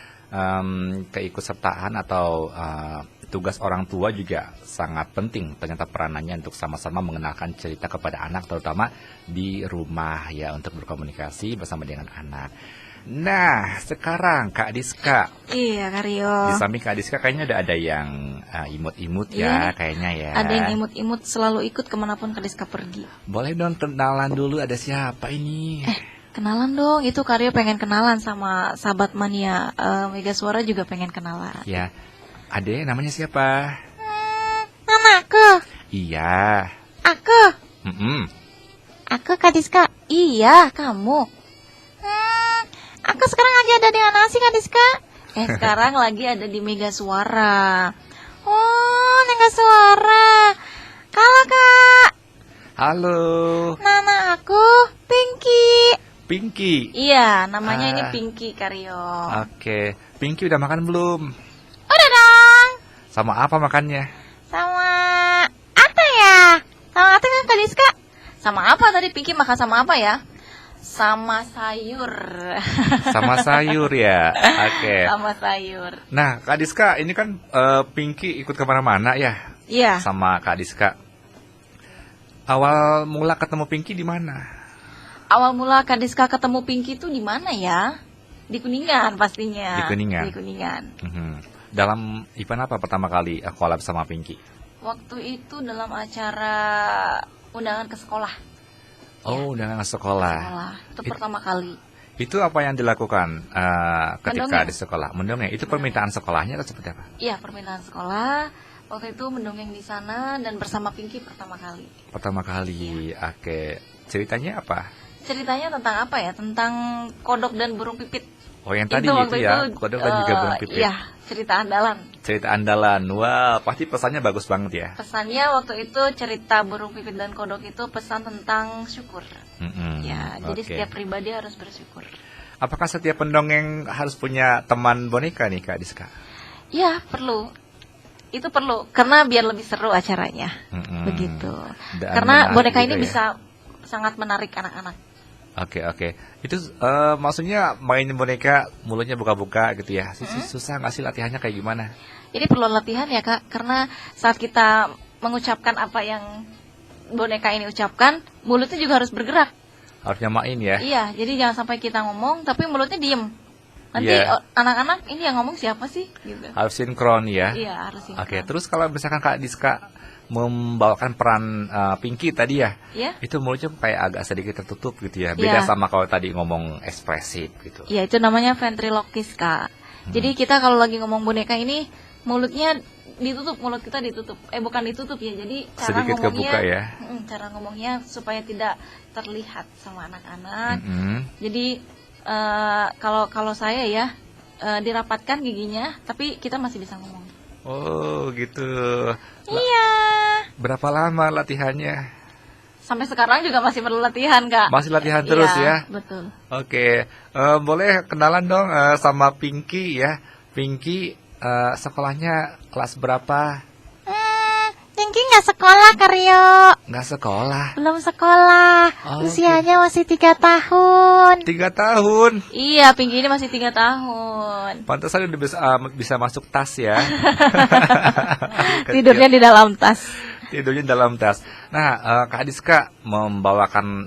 keikutsertaan atau tugas orang tua juga sangat penting ternyata peranannya untuk sama-sama mengenalkan cerita kepada anak terutama di rumah ya untuk berkomunikasi bersama dengan anak. Nah sekarang Kak Diska, Iya Karyo. di samping Kak Diska kayaknya ada yang imut-imut Iya ya nih. kayaknya ya. Ada yang imut-imut selalu ikut kemanapun Kak Diska pergi. Boleh dong kenalan dulu ada siapa ini? Kenalan dong, itu Karyo pengen kenalan sama sahabat mania Mega Suara juga pengen kenalan. Ya, Ade namanya siapa? Nama aku. Iya. Aku. Mm-mm. Aku Kak Diska. Iya, kamu. Aku sekarang lagi ada di mana sih Kak Diska? Sekarang lagi ada di Mega Suara. Oh, Mega Suara. Kalau Kak, Halo, nama aku Pinky. Pinky. Iya, namanya ini Ah. Pinky Karyo. Oke, Pinky udah makan belum? Udah dong. Sama apa makannya? Sama apa ya? Sama apa kan Kak Diska? Sama apa tadi Pinky makan sama apa ya? Sama sayur. Sama sayur ya. Oke. Sama sayur. Nah, Kak Diska, ini kan Pinky ikut kemana-mana ya Iya. sama Kak Diska. Awal mula ketemu Pinky di mana? Awal mula Kak Diska ketemu Pinky itu di mana ya? Di Kuningan pastinya. Di Kuningan. Di Kuningan. Mhm. Dalam event apa pertama kali collab sama Pinky? Waktu itu dalam acara undangan ke sekolah. Oh, undangan sekolah. Itu pertama kali. Itu apa yang dilakukan ketika Mendongeng. di sekolah? Mendongeng. Itu permintaan sekolahnya atau seperti apa? Iya, permintaan sekolah. Waktu itu mendongeng di sana dan bersama Pinky pertama kali. Pertama kali. Oke. Ceritanya apa? Ceritanya tentang apa ya? Tentang kodok dan burung pipit. Oh, yang tadi waktu itu ya, kodok dan juga burung pipit. Iya, cerita andalan. Cerita andalan. Wah, pasti pesannya bagus banget ya. Pesannya waktu itu cerita burung pipit dan kodok itu pesan tentang syukur. Ya, jadi Oke. setiap pribadi harus bersyukur. Apakah setiap pendongeng harus punya teman boneka nih Kak Diska? Ya, perlu. Itu perlu karena biar lebih seru acaranya. Begitu. Dan Karena menarik boneka juga ini ya. bisa sangat menarik anak-anak. Oke. Itu maksudnya mainin boneka mulutnya buka-buka gitu ya. Susah nggak sih latihannya kayak gimana? Jadi perlu latihan ya Kak, karena saat kita mengucapkan apa yang boneka ini ucapkan, mulutnya juga harus bergerak. Harus nyamain ya. Iya, jadi jangan sampai kita ngomong tapi mulutnya diem. Nanti Iya. anak-anak ini yang ngomong siapa sih? Gitu. Harus sinkron ya. Iya, harus sinkron. Oke, terus kalau misalkan Kak Diska membawakan peran Pinky tadi ya, Iya? itu mulutnya kayak agak sedikit tertutup gitu ya. Beda Iya. sama kalau tadi ngomong ekspresif gitu. Iya, itu namanya ventriloquist Kak. Jadi kita kalau lagi ngomong boneka ini mulutnya ditutup, mulut kita ditutup. Bukan ditutup ya. Jadi cara Sedikit ngomongnya kebuka ya. Cara ngomongnya supaya tidak terlihat sama anak-anak. Jadi kalau saya ya dirapatkan giginya, tapi kita masih bisa ngomong. Oh gitu. Iya. Berapa lama latihannya? Sampai sekarang juga masih perlu latihan Kak. Masih latihan terus Iya, ya? Betul. Oke, boleh kenalan dong sama Pinky ya. Pinky sekolahnya kelas berapa? Pinky nggak sekolah, Karyo. Nggak sekolah. Belum sekolah. Oh, Usianya masih 3 tahun. 3 tahun. Iya, Pinky ini masih 3 tahun. Pantesan udah bisa masuk tas ya. Tidurnya di dalam tas. Tidurnya dalam tas. Nah, Kak Diska membawakan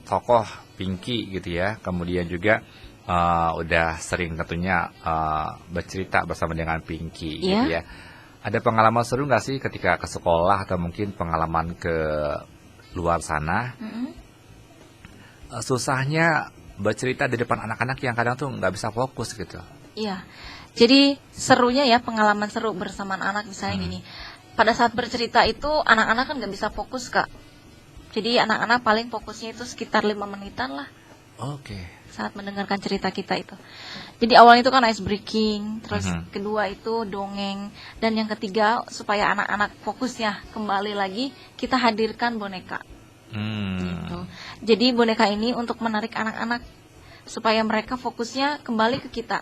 tokoh Pinky gitu ya. Kemudian juga udah sering tentunya bercerita bersama dengan Pinky gitu ya. Ada pengalaman seru nggak sih ketika ke sekolah atau mungkin pengalaman ke luar sana? Susahnya bercerita di depan anak-anak yang kadang tuh nggak bisa fokus gitu. Iya. Jadi serunya ya pengalaman seru bersama anak misalnya gini. Pada saat bercerita itu anak-anak kan nggak bisa fokus Kak. Jadi anak-anak paling fokusnya itu sekitar 5 menitan lah Oke. saat mendengarkan cerita kita itu. Jadi awalnya itu kan ice breaking, terus kedua itu dongeng, dan yang ketiga supaya anak-anak fokusnya kembali lagi kita hadirkan boneka. Gitu. Jadi boneka ini untuk menarik anak-anak supaya mereka fokusnya kembali ke kita.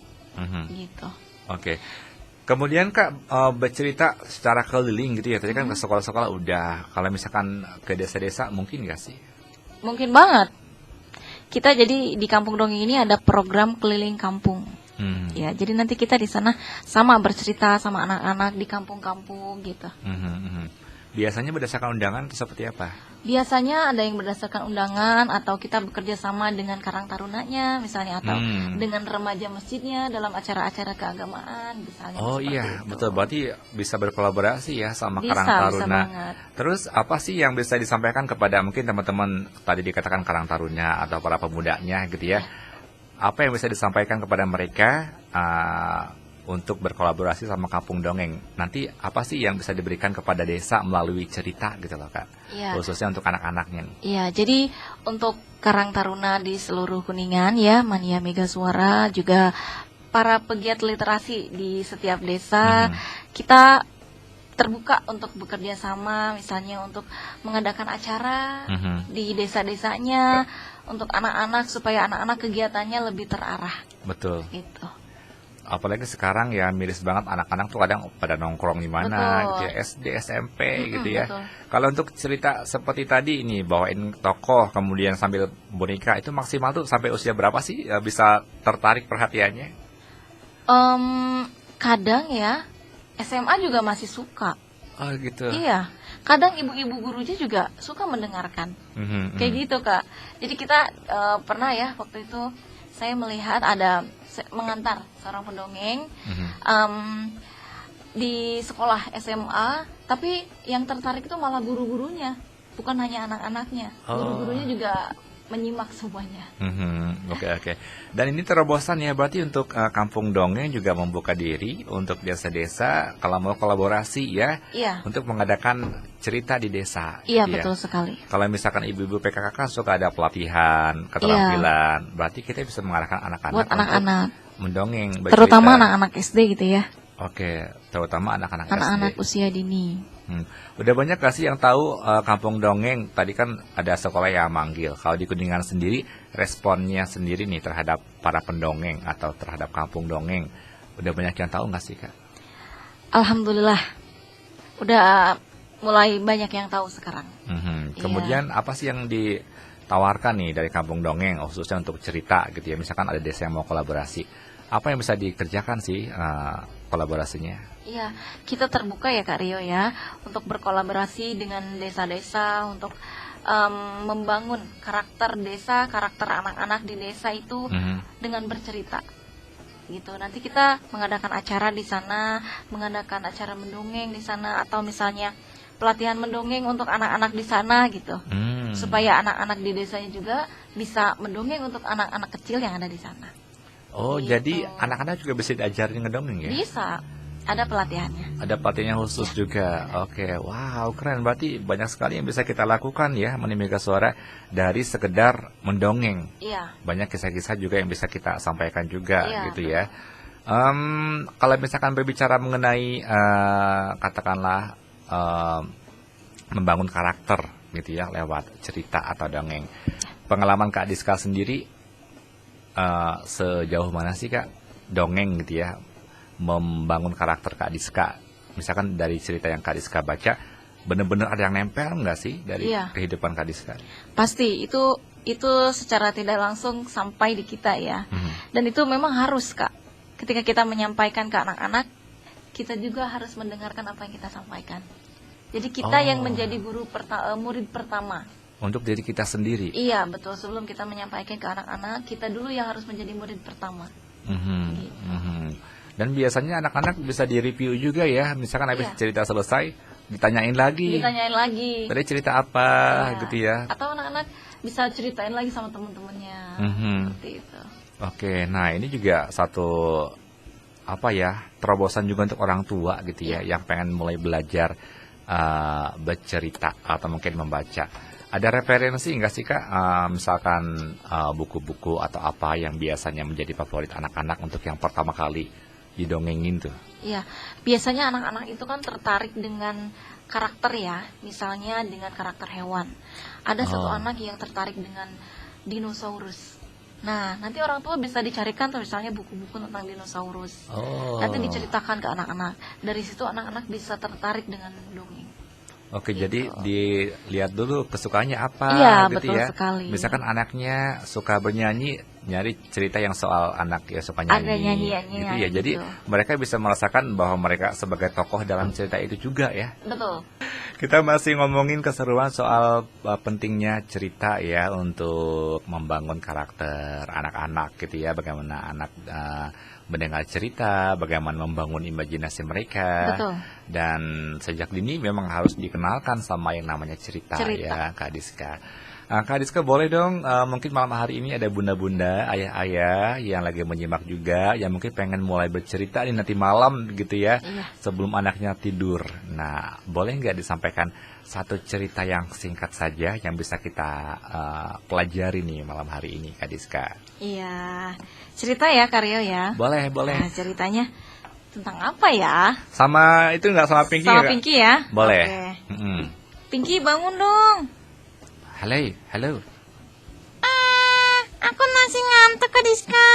Gitu. Oke. Kemudian Kak bercerita secara keliling gitu ya. Tadi kan ke sekolah-sekolah udah. Kalau misalkan ke desa-desa mungkin nggak sih? Mungkin banget. Kita jadi di Kampung Dongeng ini ada program keliling kampung. Ya, jadi nanti kita di sana sama bercerita sama anak-anak di kampung-kampung gitu. Biasanya berdasarkan undangan atau seperti apa? Biasanya ada yang berdasarkan undangan atau kita bekerja sama dengan Karang Tarunanya misalnya atau dengan remaja masjidnya dalam acara-acara keagamaan misalnya. Oh seperti iya, itu. betul. Berarti bisa berkolaborasi ya sama Bisa, Karang bisa Taruna. banget. Terus apa sih yang bisa disampaikan kepada mungkin teman-teman tadi dikatakan Karang Taruna atau para pemudanya gitu ya? Apa yang bisa disampaikan kepada mereka untuk berkolaborasi sama Kampung Dongeng? Nanti apa sih yang bisa diberikan kepada desa melalui cerita gitu loh Kak? Iya. Khususnya untuk anak-anaknya. Iya, jadi untuk Karang Taruna di seluruh Kuningan ya, Mania Mega Suara juga para pegiat literasi di setiap desa, kita terbuka untuk bekerja sama misalnya untuk mengadakan acara di desa-desanya untuk anak-anak supaya anak-anak kegiatannya lebih terarah. Betul. Gitu. Apalagi sekarang ya miris banget anak-anak tuh kadang pada nongkrong di mana Betul. gitu ya, SD, SMP gitu ya. Betul. Kalau untuk cerita seperti tadi ini bawain tokoh kemudian sambil boneka itu maksimal tuh sampai usia berapa sih bisa tertarik perhatiannya? Kadang ya SMA juga masih suka. Oh gitu. Iya, kadang ibu-ibu gurunya juga suka mendengarkan. Kayak gitu Kak. Jadi kita pernah ya waktu itu saya melihat ada mengantar seorang pendongeng di sekolah SMA, tapi yang tertarik itu malah guru-gurunya, bukan hanya anak-anaknya. Guru-gurunya juga menyimak semuanya. Oke. Dan ini terobosan ya, berarti untuk Kampung Dongeng juga membuka diri untuk desa-desa kalau mau kolaborasi ya, Iya. untuk mengadakan cerita di desa. Iya, gitu ya. betul sekali. Kalau misalkan ibu-ibu PKK kan suka ada pelatihan, keterampilan, berarti kita bisa mengarahkan anak-anak Buat untuk anak-anak, mendongeng, bercerita. terutama anak-anak SD gitu ya. Oke, terutama anak-anak Anak-anak SD. usia dini. Udah banyak gak sih yang tahu Kampung Dongeng? Tadi kan ada sekolah yang manggil. Kalau di Kuningan sendiri, responnya sendiri nih terhadap para pendongeng atau terhadap Kampung Dongeng, udah banyak yang tahu gak sih Kak? Alhamdulillah, udah mulai banyak yang tahu sekarang. Kemudian apa sih yang ditawarkan nih dari Kampung Dongeng, khususnya untuk cerita gitu ya? Misalkan ada desa yang mau kolaborasi, apa yang bisa dikerjakan sih kolaborasinya? Iya, kita terbuka ya Kak Rio ya, untuk berkolaborasi dengan desa-desa, untuk membangun karakter desa, karakter anak-anak di desa itu dengan bercerita. Gitu. Nanti kita mengadakan acara di sana, mengadakan acara mendongeng di sana, atau misalnya pelatihan mendongeng untuk anak-anak di sana gitu. Supaya anak-anak di desanya juga bisa mendongeng untuk anak-anak kecil yang ada di sana. Oh, Gitu. jadi anak-anak juga bisa diajarin ngedongeng ya? Bisa, ada pelatihannya. Ada pelatihannya khusus juga. Oke, wow, keren. Berarti banyak sekali yang bisa kita lakukan ya, Mani Mega Suara, dari sekedar mendongeng. Iya. Banyak kisah-kisah juga yang bisa kita sampaikan juga Iya, gitu ya. Kalau misalkan berbicara mengenai katakanlah membangun karakter gitu ya lewat cerita atau dongeng. Pengalaman Kak Diska sendiri sejauh mana sih Kak dongeng gitu ya membangun karakter Kak Diska? Misalkan dari cerita yang Kak Diska baca, benar-benar ada yang nempel nggak sih dari kehidupan Kak Diska? Pasti itu secara tidak langsung sampai di kita ya. Dan itu memang harus Kak. Ketika kita menyampaikan ke anak-anak, kita juga harus mendengarkan apa yang kita sampaikan. Jadi kita yang menjadi murid pertama. Untuk diri kita sendiri. Iya betul, sebelum kita menyampaikan ke anak-anak, kita dulu yang harus menjadi murid pertama. Gitu. Dan biasanya anak-anak bisa direview juga ya. Misalkan habis cerita selesai, ditanyain lagi. Tadi cerita apa gitu ya. Atau anak-anak bisa ceritain lagi sama teman-temannya. Seperti itu. Oke, nah ini juga satu terobosan juga untuk orang tua gitu ya, yang pengen mulai belajar bercerita atau mungkin membaca. Ada referensi nggak sih Kak, misalkan buku-buku atau apa yang biasanya menjadi favorit anak-anak untuk yang pertama kali didongengin tuh? Iya, biasanya anak-anak itu kan tertarik dengan karakter ya, misalnya dengan karakter hewan. Ada satu anak yang tertarik dengan dinosaurus. Nah, nanti orang tua bisa dicarikan tuh misalnya buku-buku tentang dinosaurus. Nanti diceritakan ke anak-anak. Dari situ anak-anak bisa tertarik dengan dongeng. Oke, jadi dilihat dulu kesukaannya apa gitu betul ya. sekali. Misalkan anaknya suka bernyanyi, nyari cerita yang soal anak ya suka nyanyi. Ada nyanyiannya gitu ya. Jadi gitu. mereka bisa merasakan bahwa mereka sebagai tokoh dalam cerita itu juga ya. Betul. Kita masih ngomongin keseruan soal pentingnya cerita ya untuk membangun karakter anak-anak gitu ya. Bagaimana anak mendengar cerita, bagaimana membangun imajinasi mereka. Betul. Dan sejak dini memang harus dikenalkan sama yang namanya cerita. Ya Kak Diska. Kak Diska boleh dong mungkin malam hari ini ada bunda-bunda, ayah-ayah yang lagi menyimak juga, yang mungkin pengen mulai bercerita nih nanti malam gitu ya, sebelum anaknya tidur. Nah, boleh nggak disampaikan satu cerita yang singkat saja yang bisa kita pelajari nih malam hari ini Kak Diska? Iya, cerita ya Karyo ya. Boleh. Nah, ceritanya tentang apa ya? Sama itu nggak sama Pinky? Sama Pinky ya? Boleh. Okay. Pinky bangun dong. Halo. Aku masih ngantuk Kak Diska.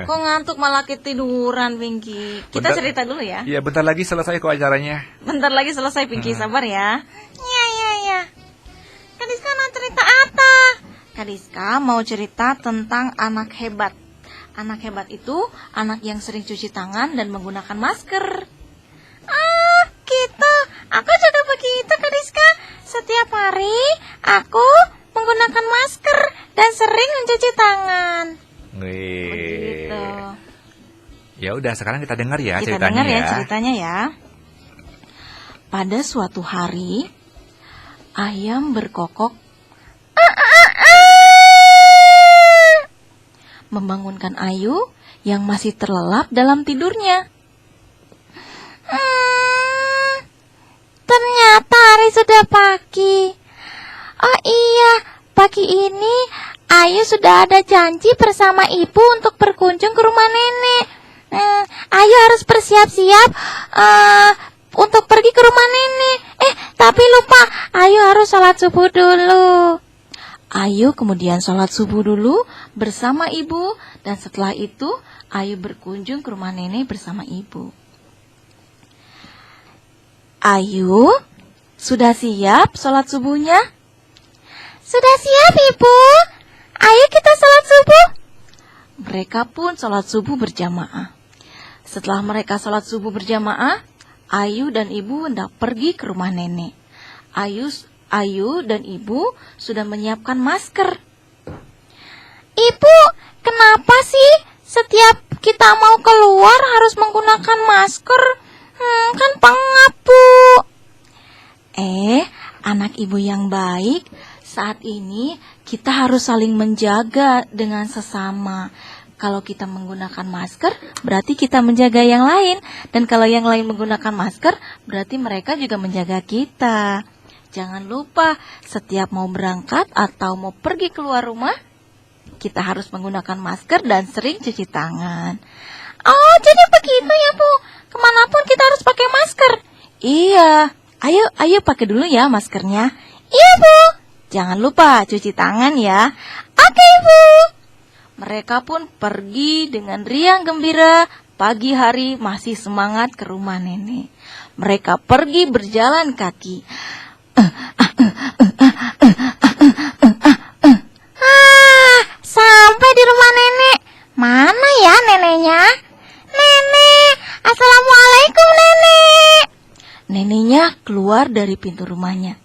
Kok ngantuk malah ketiduran Pinky? Kita cerita dulu ya. Iya, bentar lagi selesai kok acaranya. Bentar lagi selesai Pinky, sabar ya. Iya. Kak Diska mau cerita apa? Kak Diska mau cerita tentang anak hebat. Anak hebat itu anak yang sering cuci tangan dan menggunakan masker. Gitu. Aku juga begitu Kak Diska. Setiap hari aku menggunakan masker dan sering mencuci tangan. Begitu. Ya udah, sekarang kita dengar ya Kita ceritanya dengar ya ceritanya ya. Pada suatu hari, ayam berkokok. membangunkan Ayu yang masih terlelap dalam tidurnya. Ternyata hari sudah pagi. Oh iya, pagi ini Ayu sudah ada janji bersama ibu untuk berkunjung ke rumah nenek. Ayu harus bersiap-siap untuk pergi ke rumah nenek. Tapi lupa, Ayu harus sholat subuh dulu. Ayu kemudian sholat subuh dulu bersama ibu, dan setelah itu Ayu berkunjung ke rumah nenek bersama ibu. Ayu, sudah siap sholat subuhnya? Sudah siap, Ibu. Ayo kita sholat subuh. Mereka pun sholat subuh berjamaah. Setelah mereka sholat subuh berjamaah, Ayu dan ibu hendak pergi ke rumah nenek. Ayu dan ibu sudah menyiapkan masker. Ibu, kenapa sih setiap kita mau keluar harus menggunakan masker? Kan pengap, Bu. Anak ibu yang baik, saat ini kita harus saling menjaga dengan sesama. Kalau kita menggunakan masker, berarti kita menjaga yang lain. Dan kalau yang lain menggunakan masker, berarti mereka juga menjaga kita. Jangan lupa, setiap mau berangkat atau mau pergi keluar rumah, kita harus menggunakan masker dan sering cuci tangan. Oh, jadi begitu ya, Bu. Kemanapun kita harus pakai masker. Iya, ayo pakai dulu ya maskernya. Iya, Bu. Jangan lupa cuci tangan ya. Oke, Bu. Mereka pun pergi dengan riang gembira. Pagi hari masih semangat ke rumah nenek. Mereka pergi berjalan kaki. Sampai di rumah nenek. Mana ya neneknya? Nenek, assalamualaikum nenek. Neneknya keluar dari pintu rumahnya.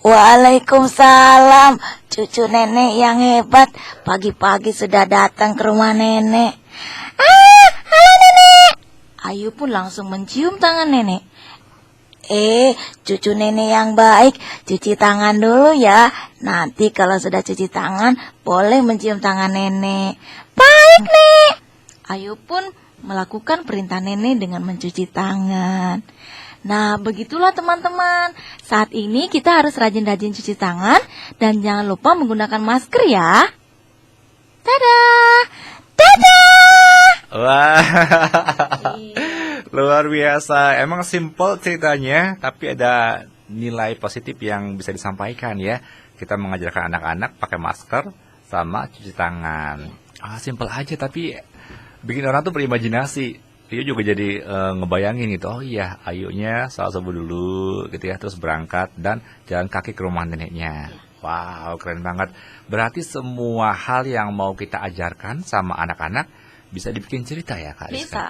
Waalaikumsalam, cucu nenek yang hebat. Pagi-pagi sudah datang ke rumah nenek. Halo nenek. Ayu pun langsung mencium tangan nenek. Cucu nenek yang baik, cuci tangan dulu ya. Nanti kalau sudah cuci tangan, boleh mencium tangan nenek. Baik, Nek. Ayu pun melakukan perintah nenek dengan mencuci tangan. Nah, begitulah teman-teman. Saat ini kita harus rajin-rajin cuci tangan dan jangan lupa menggunakan masker ya. Dadah. Dadah. Wah, luar biasa. Emang simple ceritanya, tapi ada nilai positif yang bisa disampaikan ya. Kita mengajarkan anak-anak pakai masker sama cuci tangan. Simple aja tapi bikin orang tuh berimajinasi. Dia juga jadi ngebayangin gitu. Oh iya, Ayunya sholat subuh dulu gitu ya, terus berangkat dan jalan kaki ke rumah neneknya. Wow, keren banget. Berarti semua hal yang mau kita ajarkan sama anak-anak bisa dibikin cerita ya, Kak Rizka? Bisa.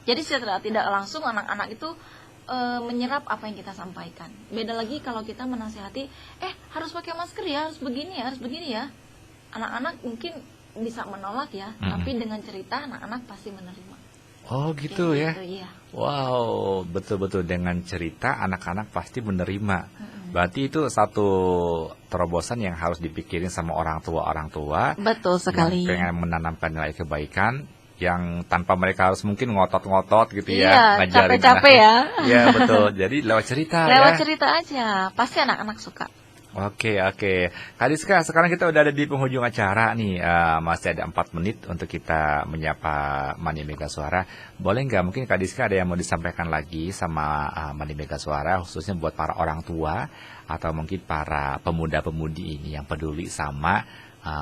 Jadi secara tidak langsung anak-anak itu menyerap apa yang kita sampaikan. Beda lagi kalau kita menasihati, harus pakai masker ya, harus begini ya. Anak-anak mungkin bisa menolak ya, tapi dengan cerita anak-anak pasti menerima. Oh gitu ya. Iya. Wow, betul-betul dengan cerita anak-anak pasti menerima. Berarti itu satu terobosan yang harus dipikirin sama orang tua. Betul sekali. Yang pengen menanamkan nilai kebaikan yang tanpa mereka harus mungkin ngotot-ngotot gitu ya, Iya, ngajarin capek-capek anak. ya. Iya betul. Jadi lewat cerita Lewat ya. cerita aja, pasti anak-anak suka. Oke. Kak Rizka, sekarang kita udah ada di penghujung acara nih. Masih ada 4 menit untuk kita menyapa Mani Mega Suara. Boleh nggak mungkin Kak Rizka ada yang mau disampaikan lagi sama Mani Mega Suara, khususnya buat para orang tua atau mungkin para pemuda-pemudi ini yang peduli sama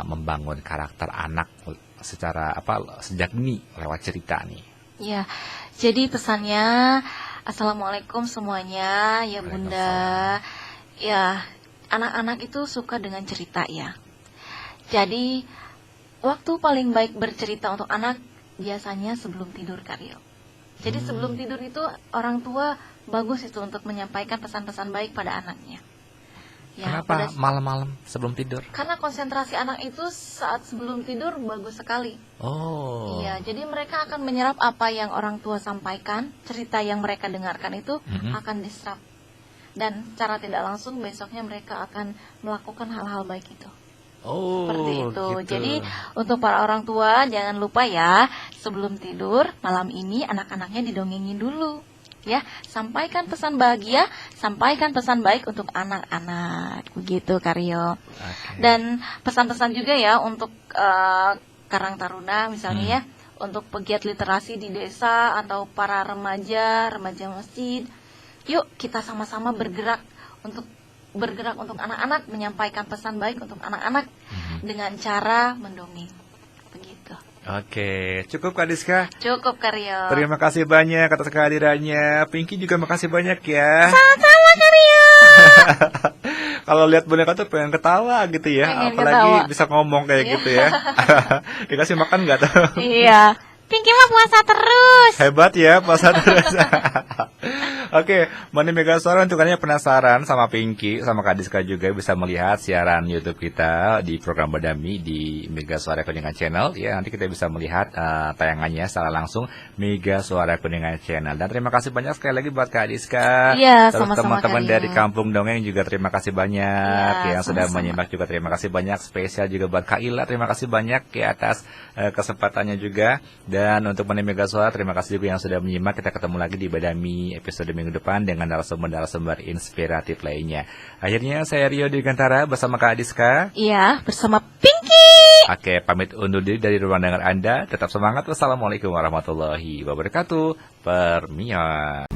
membangun karakter anak secara sejak dini lewat cerita nih. Ya, jadi pesannya Assalamualaikum semuanya ya Bunda. Ya, anak-anak itu suka dengan cerita ya. Jadi waktu paling baik bercerita untuk anak biasanya sebelum tidur, Karyo. Jadi sebelum tidur itu orang tua bagus itu untuk menyampaikan pesan-pesan baik pada anaknya. Ya, Kenapa malam-malam sebelum tidur? Karena konsentrasi anak itu saat sebelum tidur bagus sekali. Oh. Iya, jadi mereka akan menyerap apa yang orang tua sampaikan, cerita yang mereka dengarkan itu akan diserap. Dan secara tidak langsung besoknya mereka akan melakukan hal-hal baik itu. Oh, Seperti itu. gitu. Jadi untuk para orang tua jangan lupa ya, sebelum tidur malam ini anak-anaknya didongengin dulu. Ya, sampaikan pesan bahagia, sampaikan pesan baik untuk anak-anak. Begitu, Karyo. Oke. Dan pesan-pesan juga ya untuk Karang Taruna misalnya ya, untuk pegiat literasi di desa atau para remaja masjid. Yuk kita sama-sama bergerak untuk anak-anak, menyampaikan pesan baik untuk anak-anak dengan cara mendongeng. Begitu. Oke, cukup Kak Diska. Cukup, Karyo. Terima kasih banyak atas kehadirannya. Pinky juga makasih banyak ya. Sama-sama, Karyo. Kalau lihat boneka tuh pengen ketawa gitu ya, Pengen apalagi ketawa. bisa ngomong kayak Iya. gitu ya. Dikasih makan nggak tuh? Iya. Pinky mah puasa terus. Hebat ya puasa terus. Oke, Mani Mega Suara untuk kalian yang penasaran sama Pinky, sama Kak Diska juga bisa melihat siaran YouTube kita di program Badami di Mega Suara Kuningan Channel. Ya, nanti kita bisa melihat tayangannya secara langsung Mega Suara Kuningan Channel. Dan terima kasih banyak sekali lagi buat Kak Diska. Iya, Terus sama-sama, teman-teman Kak dari Rio. Kampung Dongeng juga terima kasih banyak Iya, yang sudah sama-sama. menyimak juga terima kasih banyak. Spesial juga buat Kak Ila, terima kasih banyak ya atas kesempatannya juga. Dan untuk Mani Mega Suara terima kasih juga yang sudah menyimak. Kita ketemu lagi di Badami episode minggu depan dengan narasumber-narasumber inspiratif lainnya. Akhirnya saya Rio Digantara bersama Kak Diska. Iya, bersama Pinky. Oke, pamit undur diri dari ruang dengar Anda. Tetap semangat. Wassalamualaikum warahmatullahi wabarakatuh. Permia.